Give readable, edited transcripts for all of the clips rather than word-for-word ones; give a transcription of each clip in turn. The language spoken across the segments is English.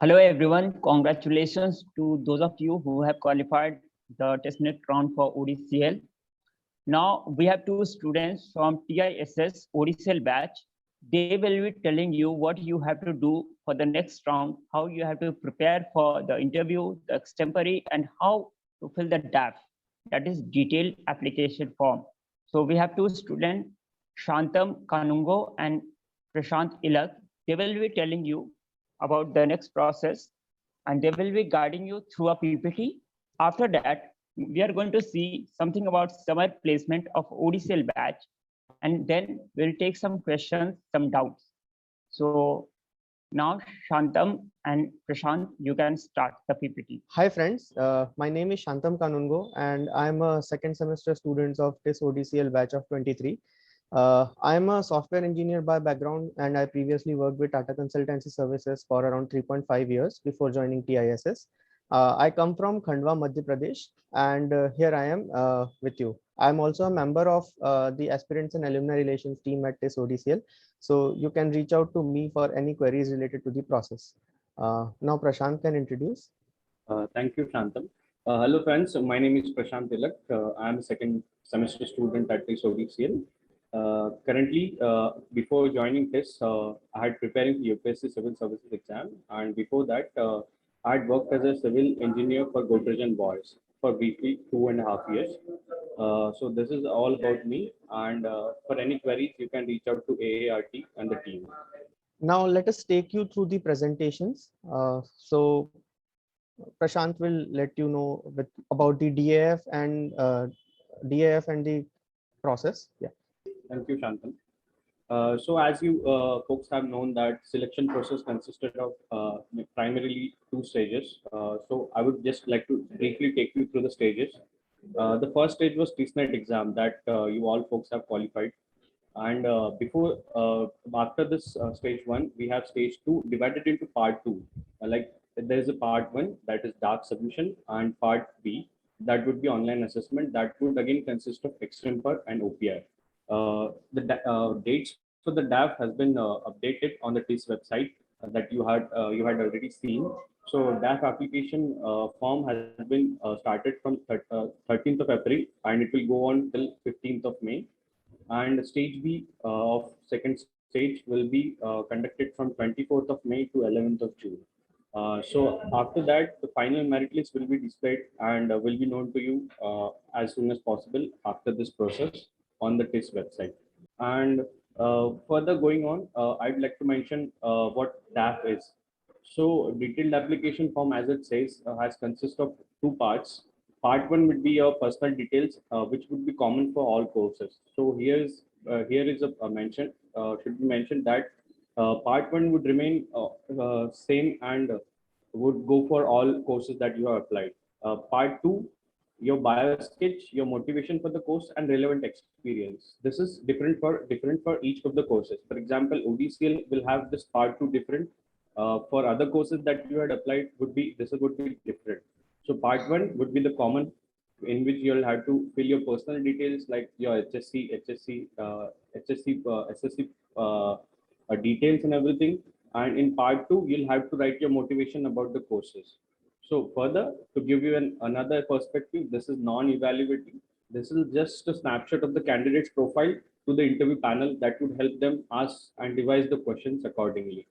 Hello everyone, congratulations to those of you who have qualified the testnet round for ODCL. Now we have two students from TISS ODCL batch. They will be telling you what you have to do for the next round, how you have to prepare for the interview, the extempore, and how to fill the DAF, that is detailed application form. So we have two students, Shantam Kanungo and Prashant Ilak. They will be telling you about the next process and they will be guiding you through a PPT. After that, we are going to see something about summer placement of ODCL batch, and then we'll take some questions, some doubts. So now Shantam and Prashant, you can start the PPT. Hi friends, my name is Shantam Kanungo and I'm a second semester student of TISS ODCL batch of 23. I'm a software engineer by background and I previously worked with Tata Consultancy Services for around 3.5 years before joining TISS. I come from Khandwa, Madhya Pradesh, and here I am with you. I'm also a member of the Aspirants and Alumni Relations team at TISS ODCL. So you can reach out to me for any queries related to the process. Now Prashant can introduce. Thank you, Shantam. Hello, friends. My name is Prashant Tilak. I'm a second semester student at TISS ODCL. Currently, before joining TISS, I had preparing for UPSC Civil Services exam, and before that, I had worked as a civil engineer for Godrej and Boys for briefly 2.5 years. So this is all about me, and for any queries, you can reach out to AART and the team. Now let us take you through the presentations. So Prashant will let you know about the DAF and the process. Yeah. Thank you, Shantam. So as you folks have known that selection process consisted of primarily two stages. So I would just like to briefly take you through the stages. The first stage was TISSNet exam that you all folks have qualified. And after this stage one, we have stage two divided into part two. Like there is a part one that is DAF submission and part B that would be online assessment that would again consist of extempore and OPI. The dates for the DAF has been updated on the TISS website that you had already seen. So DAF application form has been started from 13th of April and it will go on till 15th of May. And stage B of second stage will be conducted from 24th of May to 11th of June. So after that, the final merit list will be displayed and will be known to you as soon as possible after this process on the TISS website. And further going on, I'd like to mention what DAF is. So detailed application form, as it says, has consist of two parts. Part one would be your personal details, which would be common for all courses. So here is a mention should be mentioned that part one would remain same and would go for all courses that you have applied. Part two, your bio sketch, your motivation for the course, and relevant experience. This is different for each of the courses. For example, ODCL will have this part two different. For other courses that you had applied would be different. So part one would be the common, in which you'll have to fill your personal details like your SSC details and everything. And in part two, you'll have to write your motivation about the courses. So further, to give you another perspective, this is non-evaluating. This is just a snapshot of the candidate's profile to the interview panel that would help them ask and devise the questions accordingly.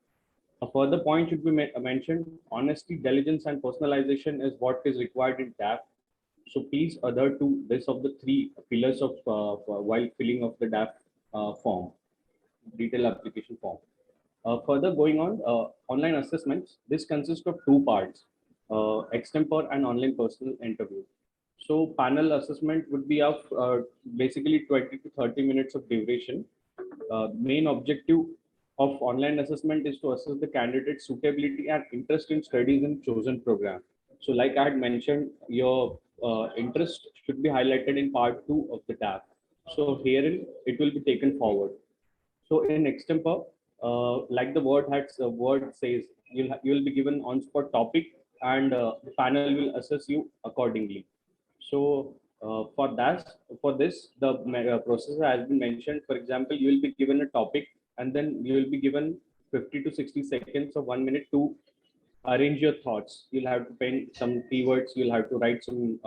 A further point should be mentioned. Honesty, diligence, and personalization is what is required in DAF. So please adhere to this of the three pillars of while filling of the DAF form, detailed application form. Further going on, online assessments. This consists of two parts, extempore and online personal interview. So panel assessment would be of basically 20 to 30 minutes of duration. Main objective of online assessment is to assess the candidate's suitability and interest in studies in chosen program. So like I had mentioned, your interest should be highlighted in part two of the DAF. So herein it will be taken forward. So in extempore, like the word says, you'll be given on-spot topic and the panel will assess you accordingly. So for this, the process has been mentioned. For example, you will be given a topic and then you will be given 50 to 60 seconds or 1 minute to arrange your thoughts. You'll have to paint some keywords. You'll have to write some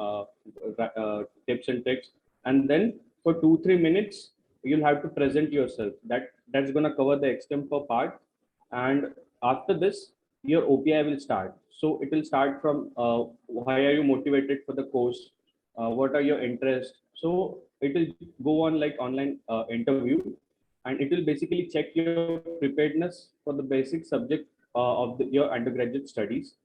tips and tricks, and then for 2-3 minutes you'll have to present yourself. That's gonna cover the extempore part, and after this your OPI will start. So it will start from why are you motivated for the course, what are your interests. So it will go on like online interview, and it will basically check your preparedness for the basic subject of your undergraduate studies.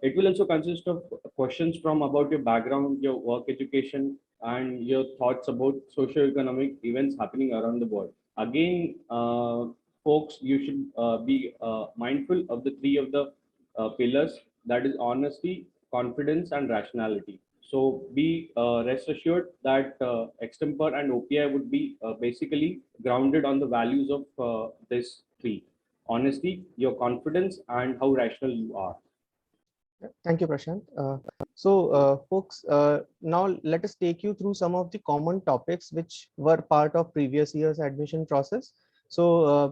It will also consist of questions from about your background, your work education, and your thoughts about socio-economic events happening around the world. Again, folks, you should be mindful of the three of the pillars, that is honesty, confidence, and rationality. So be rest assured that extempore and OPI would be basically grounded on the values of this three: honesty, your confidence, and how rational you are. Thank you, Prashant. Folks, now let us take you through some of the common topics which were part of previous year's admission process.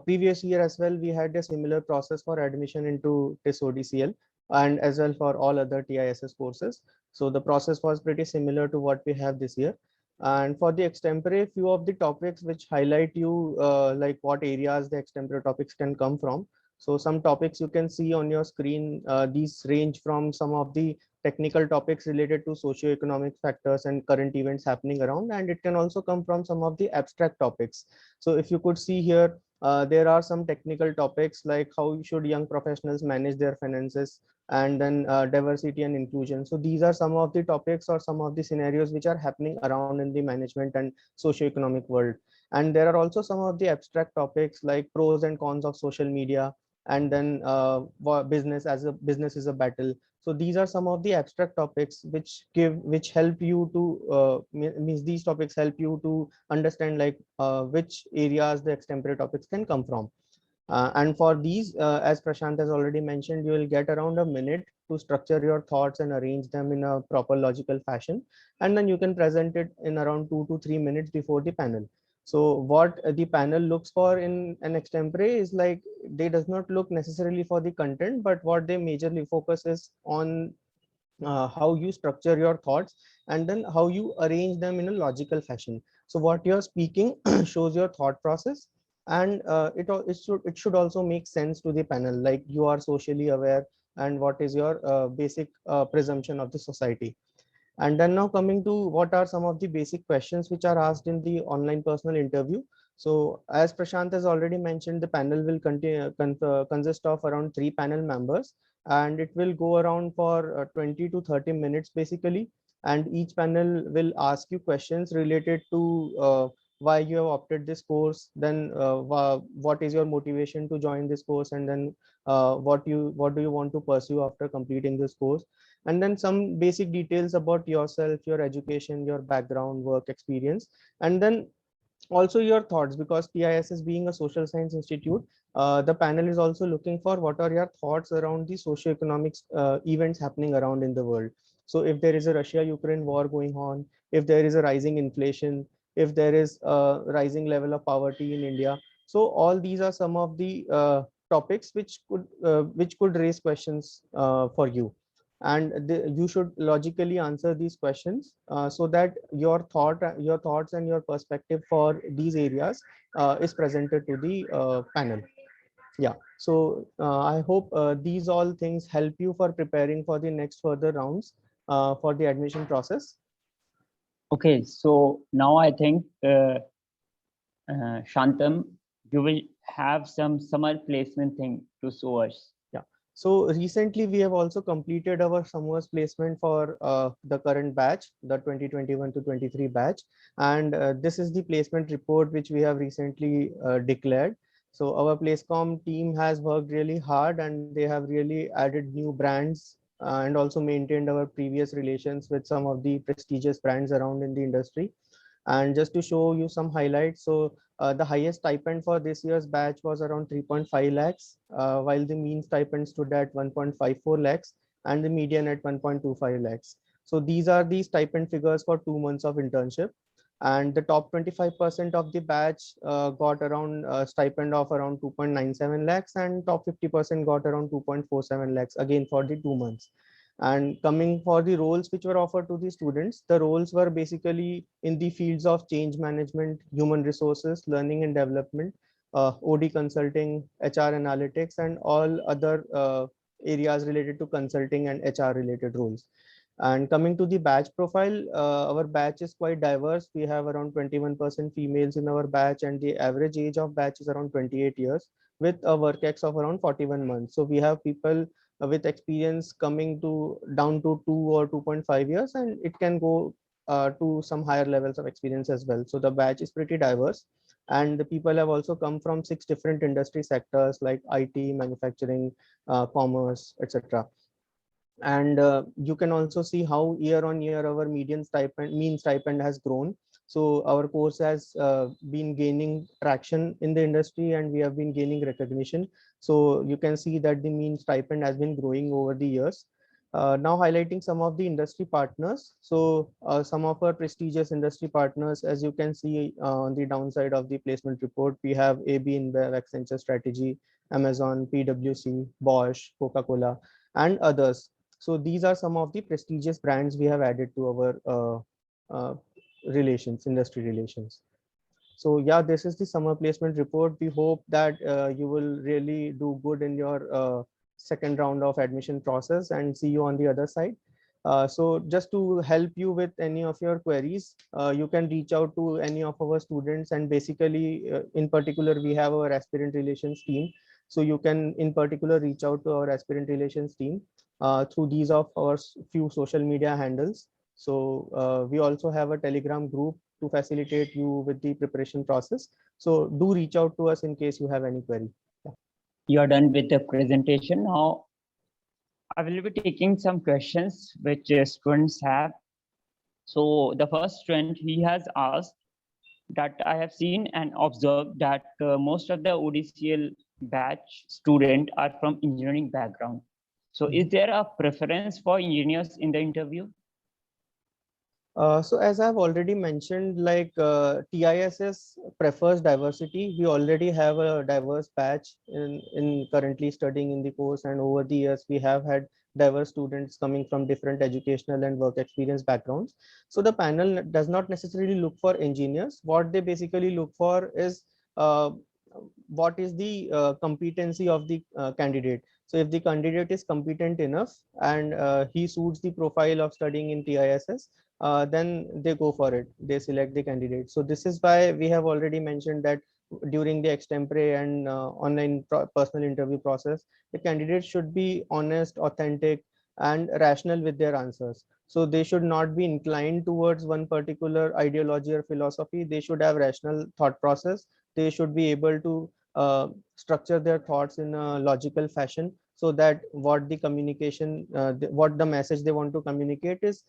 Previous year as well, we had a similar process for admission into TISS ODCL and as well for all other TISS courses. So the process was pretty similar to what we have this year. And for the extempore, few of the topics which highlight you like what areas the extempore topics can come from. So some topics you can see on your screen, these range from some of the technical topics related to socio-economic factors and current events happening around, and it can also come from some of the abstract topics. So if you could see here, there are some technical topics like how should young professionals manage their finances, and then diversity and inclusion. So these are some of the topics or some of the scenarios which are happening around in the management and socio-economic world. And there are also some of the abstract topics like pros and cons of social media, and then business is a battle. So these are some of the abstract topics which help you to means these topics help you to understand like which areas the extempore topics can come from. And for these, as Prashant has already mentioned, you will get around a minute to structure your thoughts and arrange them in a proper logical fashion, and then you can present it in around 2 to 3 minutes before the panel. So what the panel looks for in an extempore is like they does not look necessarily for the content, but what they majorly focus is on how you structure your thoughts and then how you arrange them in a logical fashion. So what you're speaking shows your thought process, and it should also make sense to the panel, like you are socially aware and what is your basic presumption of the society. And then now coming to what are some of the basic questions which are asked in the online personal interview. So as Prashant has already mentioned, the panel will consist of around 3 panel members, and it will go around for 20 to 30 minutes basically. And each panel will ask you questions related to why you have opted this course, then what is your motivation to join this course, and then what do you want to pursue after completing this course, and then some basic details about yourself, your education, your background, work experience, and then also your thoughts, because TISS being a social science institute, the panel is also looking for what are your thoughts around the socio-economic events happening around in the world. So if there is a Russia-Ukraine war going on, if there is a rising inflation, if there is a rising level of poverty in India, so all these are some of the topics which could raise questions for you, and you should logically answer these questions so that your thoughts and your perspective for these areas is presented to the panel. Yeah, so I hope these all things help you for preparing for the next further rounds for the admission process. Okay, so now I think Shantam, you will have some summer placement thing to show us. So recently we have also completed our summer's placement for the current batch, the 2021 to 23 batch. And this is the placement report which we have recently declared. So our Placecom team has worked really hard, and they have really added new brands and also maintained our previous relations with some of the prestigious brands around in the industry. And just to show you some highlights, so the highest stipend for this year's batch was around 3.5 lakhs, while the mean stipend stood at 1.54 lakhs and the median at 1.25 lakhs. So these are the stipend figures for 2 months of internship. And the top 25% of the batch got around stipend of around 2.97 lakhs, and top 50% got around 2.47 lakhs again for the 2 months. And coming for the roles which were offered to the students, the roles were basically in the fields of change management, human resources, learning and development, OD consulting, HR analytics, and all other areas related to consulting and HR related roles. And coming to the batch profile, our batch is quite diverse. We have around 21% females in our batch, and the average age of batch is around 28 years with a work ex of around 41 months. So we have people with experience coming to down to 2 or 2.5 years, and it can go to some higher levels of experience as well. So the batch is pretty diverse, and the people have also come from 6 different industry sectors like IT, manufacturing, commerce, etc. And you can also see how year on year our mean stipend has grown. So our course has been gaining traction in the industry, and we have been gaining recognition. So you can see that the mean stipend has been growing over the years. Now highlighting some of the industry partners. So some of our prestigious industry partners, as you can see on the downside of the placement report, we have AB InBev, Accenture Strategy, Amazon, PwC, Bosch, Coca-Cola, and others. So these are some of the prestigious brands we have added to our industry relations. So yeah, this is the summer placement report. We hope that you will really do good in your second round of admission process, and see you on the other side. So just to help you with any of your queries, you can reach out to any of our students, and basically in particular, we have our aspirant relations team. So you can in particular reach out to our aspirant relations team through these of our few social media handles. So we also have a Telegram group to facilitate you with the preparation process. So do reach out to us in case you have any query. You are done with the presentation. Now I will be taking some questions which students have. So the first student, he has asked that I have seen and observed that most of the ODCL batch student are from engineering background. So is there a preference for engineers in the interview? So as I've already mentioned, like TISS prefers diversity. We already have a diverse batch in currently studying in the course, and over the years we have had diverse students coming from different educational and work experience backgrounds. So the panel does not necessarily look for engineers. What they basically look for is what is the competency of the candidate. So if the candidate is competent enough and he suits the profile of studying in TISS, then they go for it. They select the candidate. So this is why we have already mentioned that during the extempore and online personal interview process, the candidate should be honest, authentic, and rational with their answers. So they should not be inclined towards one particular ideology or philosophy. They should have rational thought process. They should be able to structure their thoughts in a logical fashion, so that what the communication, what the message they want to communicate is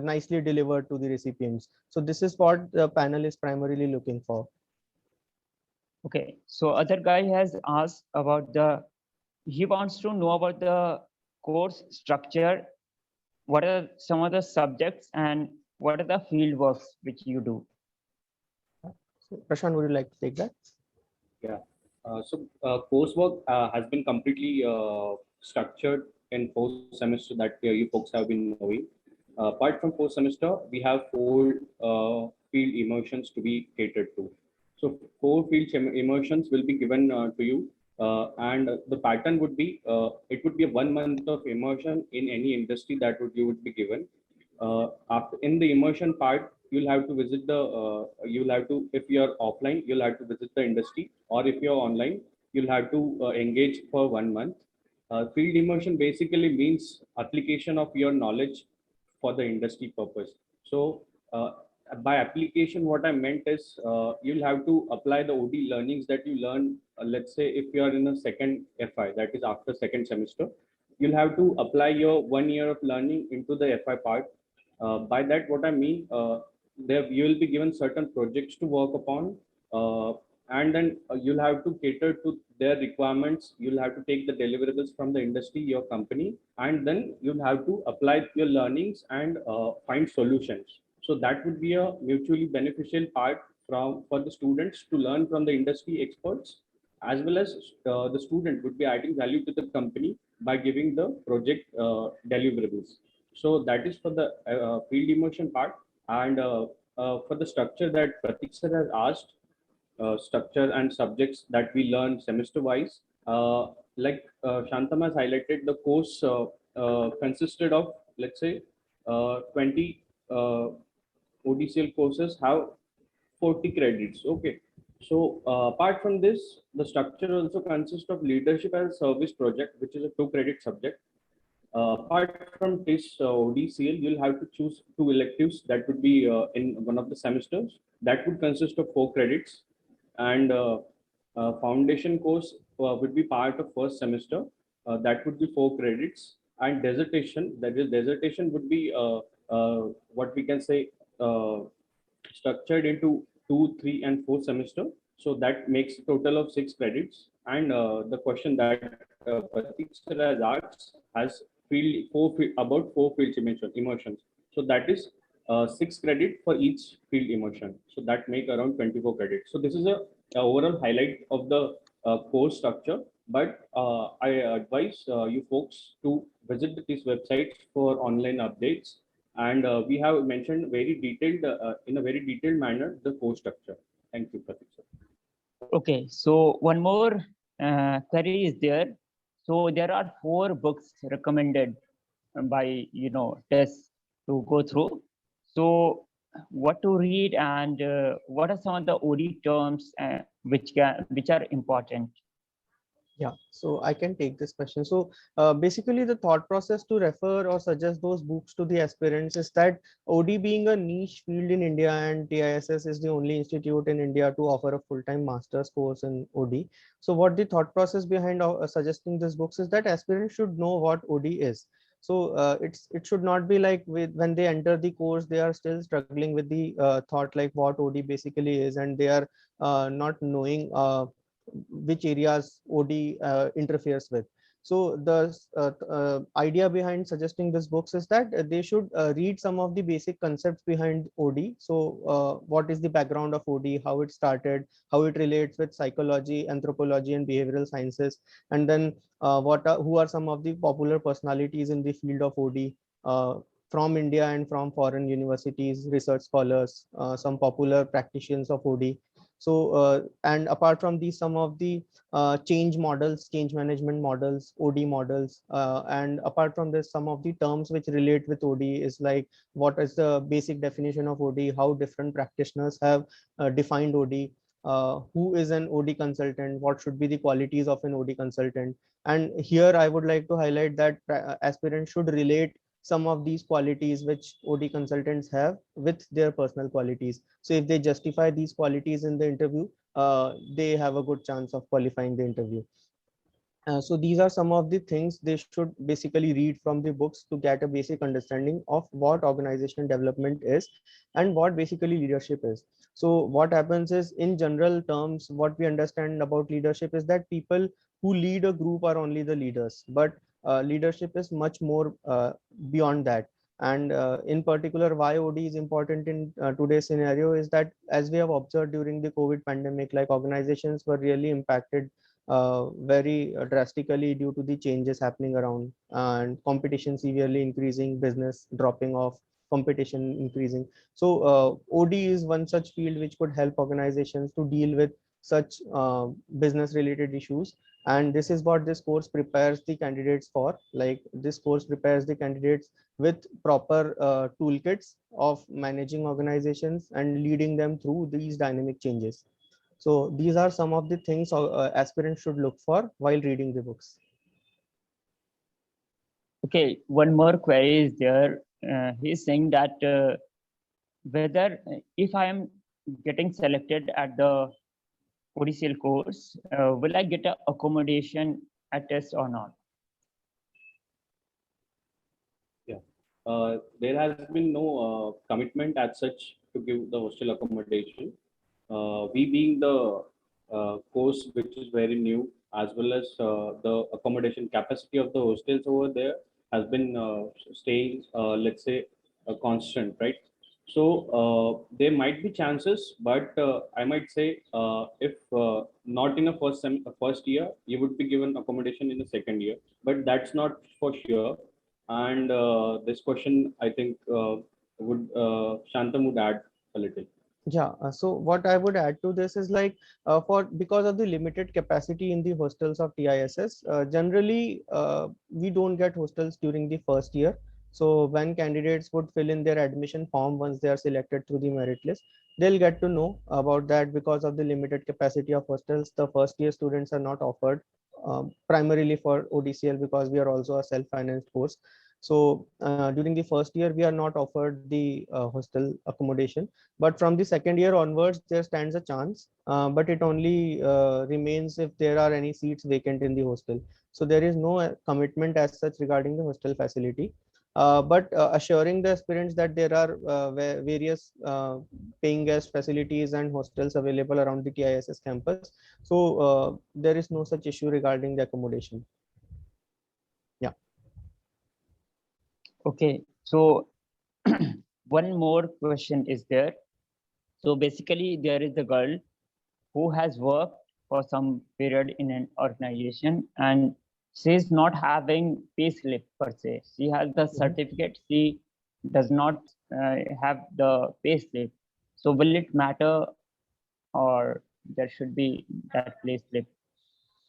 nicely delivered to the recipients. So this is what the panel is primarily looking for. Okay, so other guy has asked about he wants to know about the course structure. What are some of the subjects and what are the field works which you do? So, Prashant, would you like to take that? Yeah. Coursework has been completely structured in 4 semesters that you folks have been knowing. Apart from 4 semester, we have 4 field immersions to be catered to. So 4 field immersions will be given to you, and the pattern would be it would be a 1 month of immersion in any industry that you would be given. After in the immersion part, you'll have to visit if you're offline, you'll have to visit the industry, or if you're online, you'll have to engage for 1 month. Field immersion basically means application of your knowledge for the industry purpose. So by application, what I meant is you'll have to apply the OD learnings that you learn. Let's say if you are in a second FI, that is after second semester, you'll have to apply your 1 year of learning into the FI part. By that, what I mean, there you will be given certain projects to work upon, and then you'll have to cater to their requirements. You'll have to take the deliverables from the industry, your company, and then you'll have to apply your learnings and find solutions. So that would be a mutually beneficial part for the students to learn from the industry experts, as well as the student would be adding value to the company by giving the project deliverables. So that is for the field immersion part. And for the structure that Prateek sir has asked, structure and subjects that we learn semester wise. Like Shantam has highlighted, the course consisted of, let's say, 20 ODCL courses have 40 credits. Okay. So apart from this, the structure also consists of leadership as a service project, which is a 2 credit subject. Apart from this ODCL, you'll have to choose 2 electives that would be in one of the semesters. That would consist of 4 credits, and foundation course would be part of first semester. That would be 4 credits, and dissertation. That is, dissertation would be what we can say structured into 2, 3, and 4 semester. So that makes a total of 6 credits. And the question that Prateek sir has asked has about 4 fields immersions. So that is 6 credit for each field immersion. So that make around 24 credits. So this is a overall highlight of the course structure. But I advise you folks to visit this website for online updates, and we have mentioned very detailed in a very detailed manner the course structure. Thank you, Prateek sir. Okay, so one more query is there. So there are 4 books recommended by TISS to go through. So what to read, and what are some of the OD terms which are important? Yeah, so I can take this question. So basically the thought process to refer or suggest those books to the aspirants is that OD being a niche field in India, and TISS is the only institute in India to offer a full-time master's course in OD. So what the thought process behind suggesting these books is that aspirants should know what OD is. So it should not be like when they enter the course, they are still struggling with the thought like what OD basically is, and they are not knowing which areas OD interferes with. So the idea behind suggesting this books is that they should read some of the basic concepts behind OD. So what is the background of OD, how it started, how it relates with psychology, anthropology, and behavioral sciences, and then who are some of the popular personalities in the field of OD from India and from foreign universities, research scholars, some popular practitioners of OD. So and apart from these, some of the change models, change management models, OD models, and apart from this, some of the terms which relate with OD is like what is the basic definition of OD, how different practitioners have defined OD, who is an OD consultant, what should be the qualities of an OD consultant. And here I would like to highlight that aspirants should relate some of these qualities which OD consultants have with their personal qualities. So if they justify these qualities in the interview, they have a good chance of qualifying the interview. So these are some of the things they should basically read from the books to get a basic understanding of what organizational development is and what basically leadership is. So what happens is, in general terms, what we understand about leadership is that people who lead a group are only the leaders, but leadership is much more beyond that. And in particular, why OD is important in today's scenario is that, as we have observed during the COVID pandemic, like organizations were really impacted very drastically due to the changes happening around, and competition severely increasing, business dropping off, competition increasing. So OD is one such field which could help organizations to deal with such business related issues. And this is what this course prepares the candidates for. Like, this course prepares the candidates with proper toolkits of managing organizations and leading them through these dynamic changes. So these are some of the things aspirants should look for while reading the books. Okay, one more query is there. He's saying that whether if I am getting selected at the ODCL course, will I get an accommodation at TISS or not? Yeah, there has been no commitment as such to give the hostel accommodation. We being the course which is very new, as well as the accommodation capacity of the hostels over there has been staying, let's say, constant, right? So there might be chances, but I might say if not in a first year, you would be given accommodation in the second year, but that's not for sure. And this question, I think, would Shantam would add a little. Yeah, so what I would add to this is like for because of the limited capacity in the hostels of TISS, generally we don't get hostels during the first year. So when candidates would fill in their admission form once they are selected through the merit list, they'll get to know about that because of the limited capacity of hostels. The first year students are not offered primarily for ODCL because we are also a self-financed course. So during the first year, we are not offered the hostel accommodation, but from the second year onwards there stands a chance, but it only remains if there are any seats vacant in the hostel. So there is no commitment as such regarding the hostel facility, but assuring the aspirants that there are various paying guest facilities and hostels available around the TISS campus. So there is no such issue regarding the accommodation. Yeah. Okay, so one more question is there. So basically, there is a girl who has worked for some period in an organization and she is not having pay slip per se. She has the certificate, she does not have the pay slip. So will it matter, or there should be that pay slip?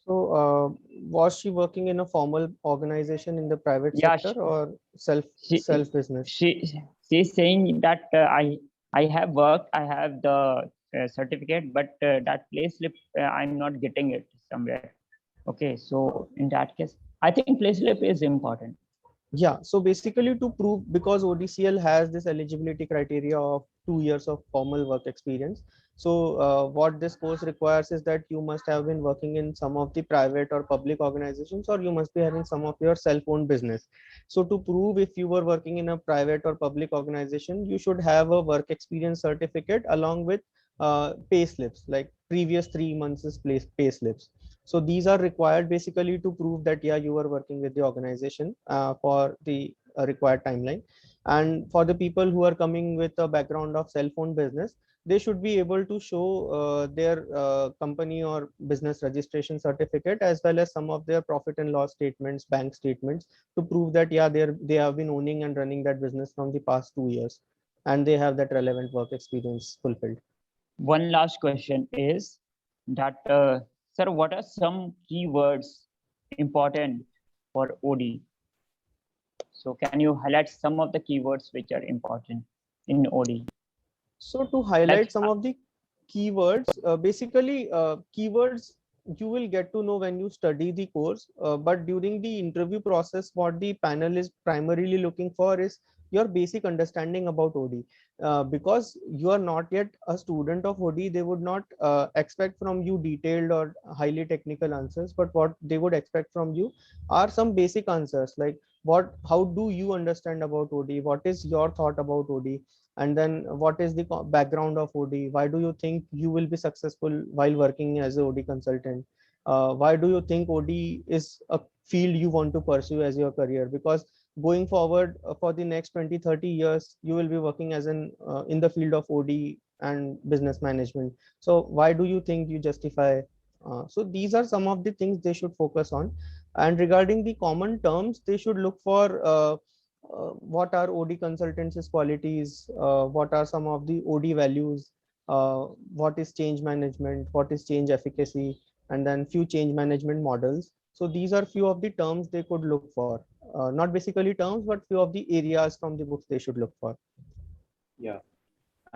So was she working in a formal organization in the private Yeah, sector or self she business? she's saying that I have worked, I have the certificate, but that pay slip I'm not getting it somewhere. Okay, so in that case, I think pay slip is important. Yeah, so basically to prove, because ODCL has this eligibility criteria of 2 years of formal work experience. So what this course requires is that you must have been working in some of the private or public organizations, or you must be having some of your self-owned business. So to prove if you were working in a private or public organization, you should have a work experience certificate along with pay slips, like previous 3 months pay slips. So these are required basically to prove that yeah, you are working with the organization for the required timeline. And for the people who are coming with a background of cell phone business, they should be able to show their company or business registration certificate, as well as some of their profit and loss statements, bank statements, to prove that yeah, they have been owning and running that business from the past 2 years and they have that relevant work experience fulfilled. One last question is that, sir, what are some keywords important for OD? So can you highlight some of the keywords which are important in OD? So to highlight Like, some of the keywords, basically keywords you will get to know when you study the course, but during the interview process, what the panel is primarily looking for is your basic understanding about OD. Because you are not yet a student of OD, they would not expect from you detailed or highly technical answers, but what they would expect from you are some basic answers, like how do you understand about OD, what is your thought about OD, and then what is the background of OD, why do you think you will be successful while working as a OD consultant, why do you think OD is a field you want to pursue as your career, because going forward for the next 20-30 years you will be working as an in the field of OD and business management. So why do you think you justify, so these are some of the things they should focus on. And regarding the common terms, they should look for what are OD consultants' qualities, what are some of the OD values, what is change management, what is change efficacy, and then few change management models. So these are few of the terms they could look for. Not basically terms, but few of the areas from the books they should look for. Yeah,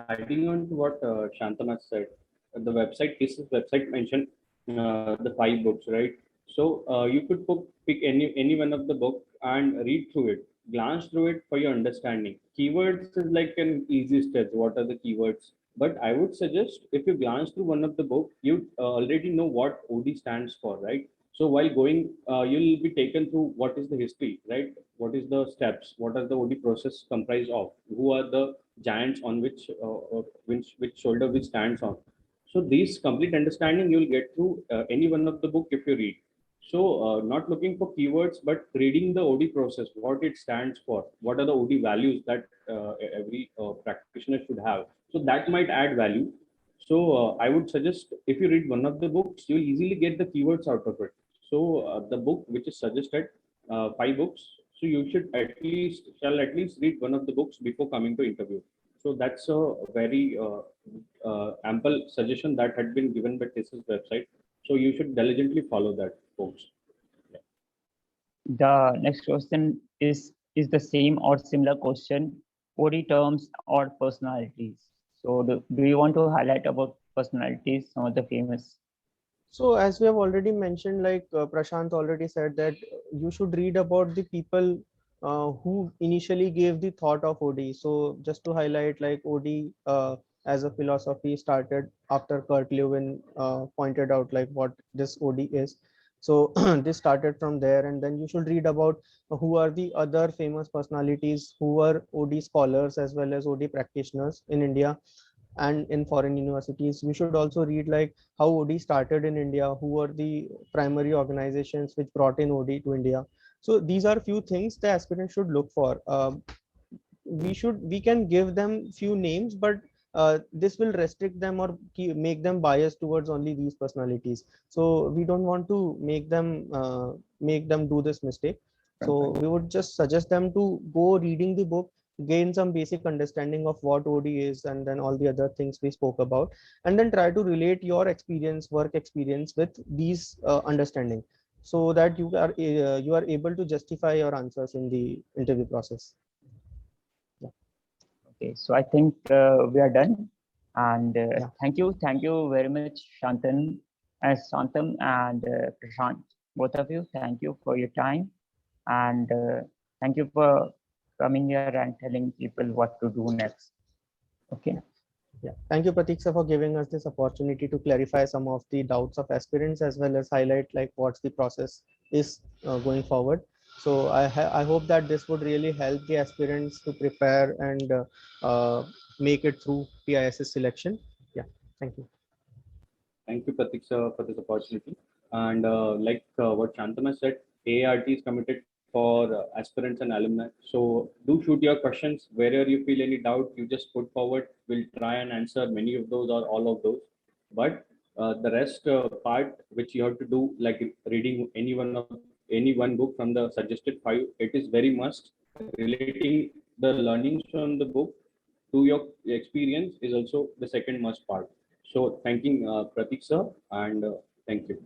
adding on to what Shantam has said, the website, TISS website mentioned the 5 books, right? So you could pick any one of the book and read through it, glance through it for your understanding. Keywords is like an easy step. What are the keywords? But I would suggest if you glance through one of the book, you already know what OD stands for, right? So while going, you'll be taken through what is the history, right? What is the steps? What are the OD process comprised of? Who are the giants on which shoulder which stands on? So these complete understanding you'll get through any one of the book if you read. So not looking for keywords, but reading the OD process, what it stands for, what are the OD values that every practitioner should have. So that might add value. So I would suggest if you read one of the books, you'll easily get the keywords out of it. So the book which is suggested, 5 books. So you should at least read one of the books before coming to interview. So that's a very ample suggestion that had been given by TISS website. So you should diligently follow that, folks. The next question is the same or similar question, OD terms or personalities. So do you want to highlight about personalities, some of the famous? So as we have already mentioned, like Prashant already said that you should read about the people who initially gave the thought of OD. So just to highlight, like OD as a philosophy started after Kurt Lewin pointed out like what this OD is. So this started from there, and then you should read about who are the other famous personalities who were OD scholars as well as OD practitioners in India and in foreign universities. We should also read like how OD started in India, who were the primary organizations which brought in OD to India. So these are few things the aspirant should look for. We can give them few names, but this will restrict them or make them biased towards only these personalities. So we don't want to make them do this mistake. So we would just suggest them to go reading the book, gain some basic understanding of what OD is, and then all the other things we spoke about, and then try to relate your experience, work experience with these understanding, so that you are able to justify your answers in the interview process. Okay, so I think we are done. And Yeah. thank you very much, Shantam and Prashant, both of you. Thank you for your time, and thank you for coming here and telling people what to do next. Okay. Yeah, thank you, Prateek sir, for giving us this opportunity to clarify some of the doubts of aspirants as well as highlight like what's the process is going forward. So I hope that this would really help the aspirants to prepare and make it through TISS selection. Yeah, thank you. Thank you, Prateek sir, for this opportunity. And like what Shantama said, AART is committed for aspirants and alumni. So do shoot your questions. Wherever you feel any doubt, you just put forward. We'll try and answer many of those or all of those. But the rest part which you have to do, like reading any one book from the suggested 5, it is very must. Relating the learnings from the book to your experience is also the second must part. So thanking Prateek sir, and thank you.